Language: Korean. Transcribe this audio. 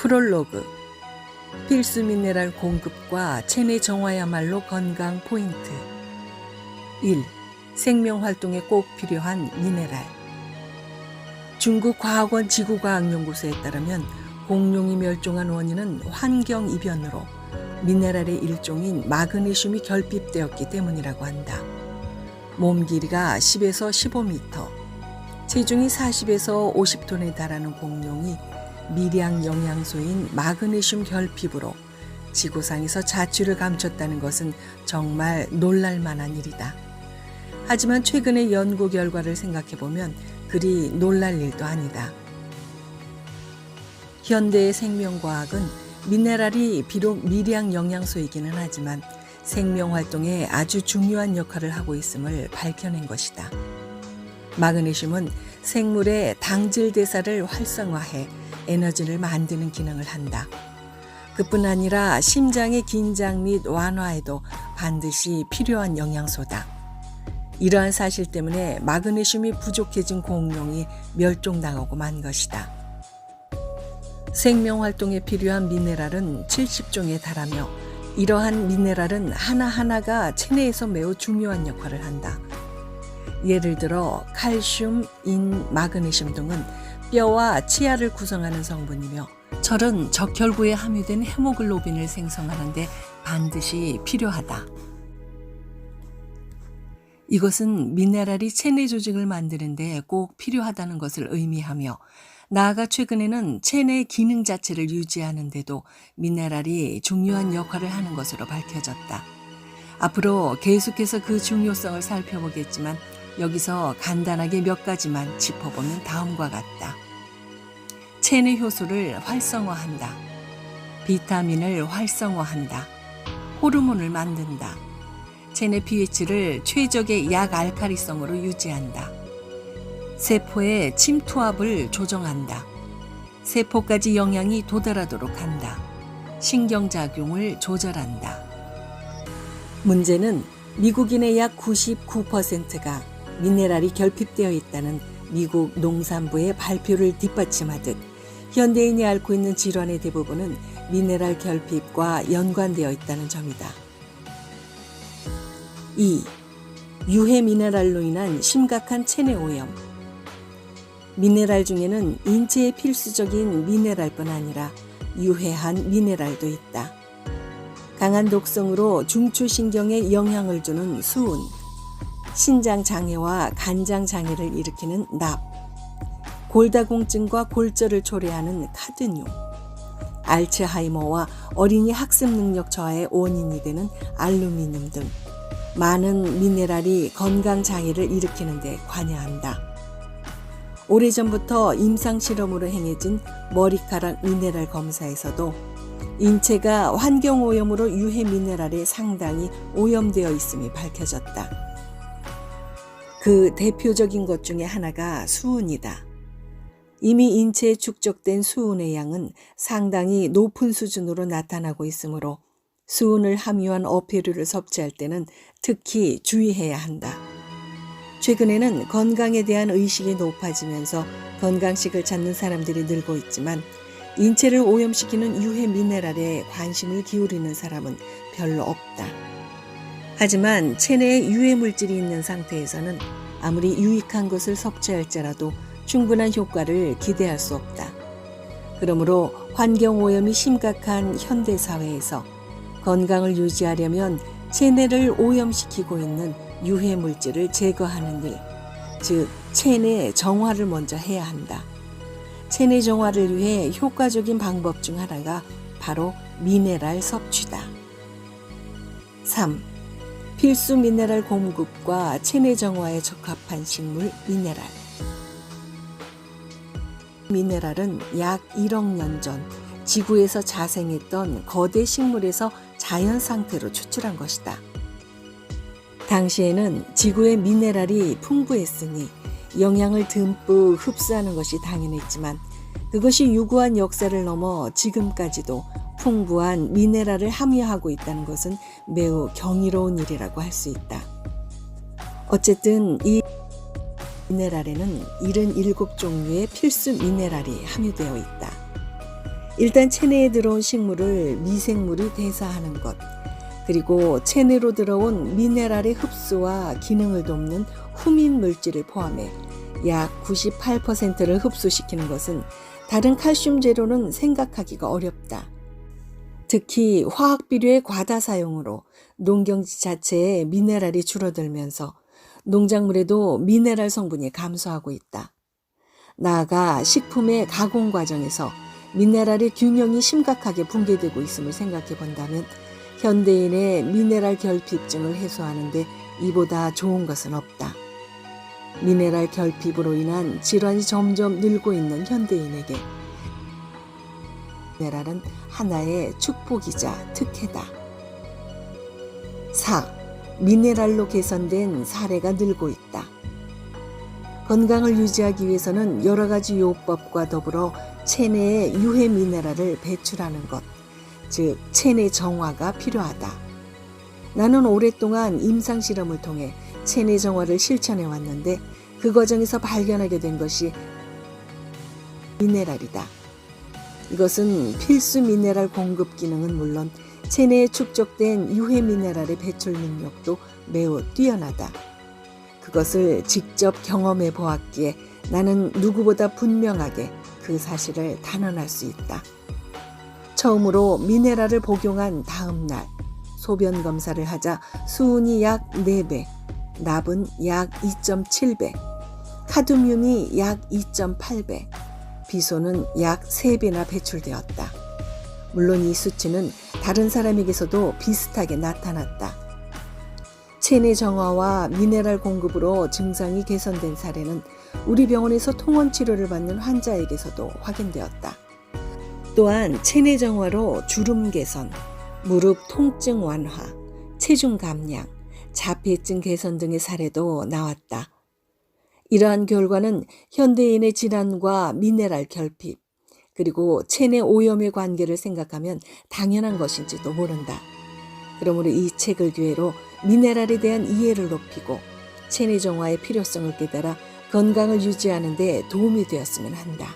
프롤로그. 필수 미네랄 공급과 체내 정화야말로 건강 포인트. 1. 생명 활동에 꼭 필요한 미네랄. 중국 과학원 지구과학연구소에 따르면 공룡이 멸종한 원인은 환경 이변으로 미네랄의 일종인 마그네슘이 결핍되었기 때문이라고 한다. 몸 길이가 10에서 15m, 체중이 40에서 50톤에 달하는 공룡이 미량 영양소인 마그네슘 결핍으로 지구상에서 자취를 감췄다는 것은 정말 놀랄 만한 일이다. 하지만 최근의 연구 결과를 생각해보면 그리 놀랄 일도 아니다. 현대의 생명과학은 미네랄이 비록 미량 영양소이기는 하지만 생명 활동에 아주 중요한 역할을 하고 있음을 밝혀낸 것이다. 마그네슘은 생물의 당질 대사를 활성화해 에너지를 만드는 기능을 한다. 그뿐 아니라 심장의 긴장 및 완화에도 반드시 필요한 영양소다. 이러한 사실 때문에 마그네슘이 부족해진 공룡이 멸종당하고 만 것이다. 생명 활동에 필요한 미네랄은 70종에 달하며 이러한 미네랄은 하나하나가 체내에서 매우 중요한 역할을 한다. 예를 들어 칼슘, 인, 마그네슘 등은 뼈와 치아를 구성하는 성분이며 철은 적혈구에 함유된 헤모글로빈을 생성하는 데 반드시 필요하다. 이것은 미네랄이 체내 조직을 만드는 데 꼭 필요하다는 것을 의미하며 나아가 최근에는 체내 기능 자체를 유지하는 데도 미네랄이 중요한 역할을 하는 것으로 밝혀졌다. 앞으로 계속해서 그 중요성을 살펴보겠지만 여기서 간단하게 몇 가지만 짚어보면 다음과 같다. 체내 효소를 활성화한다. 비타민을 활성화한다. 호르몬을 만든다. 체내 pH를 최적의 약알칼리성으로 유지한다. 세포의 침투압을 조정한다. 세포까지 영양이 도달하도록 한다. 신경작용을 조절한다. 문제는 미국인의 약 99%가 미네랄이 결핍되어 있다는 미국 농산부의 발표를 뒷받침하듯 현대인이 앓고 있는 질환의 대부분은 미네랄 결핍과 연관되어 있다는 점이다. 2. 유해 미네랄로 인한 심각한 체내 오염. 미네랄 중에는 인체에 필수적인 미네랄뿐 아니라 유해한 미네랄도 있다. 강한 독성으로 중추신경에 영향을 주는 수은, 신장 장애와 간장 장애를 일으키는 납, 골다공증과 골절을 초래하는 카드뮴, 알츠하이머와 어린이 학습 능력 저하의 원인이 되는 알루미늄 등 많은 미네랄이 건강 장애를 일으키는 데 관여한다. 오래전부터 임상실험으로 행해진 머리카락 미네랄 검사에서도 인체가 환경오염으로 유해 미네랄에 상당히 오염되어 있음이 밝혀졌다. 그 대표적인 것 중에 하나가 수은이다. 이미 인체에 축적된 수은의 양은 상당히 높은 수준으로 나타나고 있으므로 수은을 함유한 어패류를 섭취할 때는 특히 주의해야 한다. 최근에는 건강에 대한 의식이 높아지면서 건강식을 찾는 사람들이 늘고 있지만 인체를 오염시키는 유해 미네랄에 관심을 기울이는 사람은 별로 없다. 하지만 체내에 유해 물질이 있는 상태에서는 아무리 유익한 것을 섭취할지라도 충분한 효과를 기대할 수 없다. 그러므로 환경오염이 심각한 현대사회에서 건강을 유지하려면 체내를 오염시키고 있는 유해 물질을 제거하는 일, 즉 체내 정화를 먼저 해야 한다. 체내 정화를 위해 효과적인 방법 중 하나가 바로 미네랄 섭취다. 3. 필수 미네랄 공급과 체내 정화에 적합한 식물 미네랄. 미네랄은 약 1억 년 전 지구에서 자생했던 거대 식물에서 자연 상태로 추출한 것이다. 당시에는 지구의 미네랄이 풍부했으니 영양을 듬뿍 흡수하는 것이 당연했지만 그것이 유구한 역사를 넘어 지금까지도 풍부한 미네랄을 함유하고 있다는 것은 매우 경이로운 일이라고 할 수 있다. 어쨌든 이 미네랄에는 77종류의 필수 미네랄이 함유되어 있다. 일단 체내에 들어온 식물을 미생물이 대사하는 것, 그리고 체내로 들어온 미네랄의 흡수와 기능을 돕는 후민 물질을 포함해 약 98%를 흡수시키는 것은 다른 칼슘 재료는 생각하기가 어렵다. 특히 화학 비료의 과다 사용으로 농경지 자체의 미네랄이 줄어들면서 농작물에도 미네랄 성분이 감소하고 있다. 나아가 식품의 가공 과정에서 미네랄의 균형이 심각하게 붕괴되고 있음을 생각해 본다면 현대인의 미네랄 결핍증을 해소하는 데 이보다 좋은 것은 없다. 미네랄 결핍으로 인한 질환이 점점 늘고 있는 현대인에게 미네랄은 하나의 축복이자 특혜다. 4. 미네랄로 개선된 사례가 늘고 있다. 건강을 유지하기 위해서는 여러 가지 요법과 더불어 체내에 유해 미네랄을 배출하는 것, 즉 체내 정화가 필요하다. 나는 오랫동안 임상실험을 통해 체내 정화를 실천해 왔는데 그 과정에서 발견하게 된 것이 미네랄이다. 이것은 필수 미네랄 공급 기능은 물론 체내에 축적된 유해 미네랄의 배출 능력도 매우 뛰어나다. 그것을 직접 경험해 보았기에 나는 누구보다 분명하게 그 사실을 단언할 수 있다. 처음으로 미네랄을 복용한 다음 날 소변 검사를 하자 수은이 약 4배, 납은 약 2.7배, 카드뮴이 약 2.8배, 비소는 약 3배나 배출되었다. 물론 이 수치는 다른 사람에게서도 비슷하게 나타났다. 체내 정화와 미네랄 공급으로 증상이 개선된 사례는 우리 병원에서 통원 치료를 받는 환자에게서도 확인되었다. 또한 체내 정화로 주름 개선, 무릎 통증 완화, 체중 감량, 자폐증 개선 등의 사례도 나왔다. 이러한 결과는 현대인의 질환과 미네랄 결핍, 그리고 체내 오염의 관계를 생각하면 당연한 것인지도 모른다. 그러므로 이 책을 기회로 미네랄에 대한 이해를 높이고 체내 정화의 필요성을 깨달아 건강을 유지하는 데 도움이 되었으면 한다.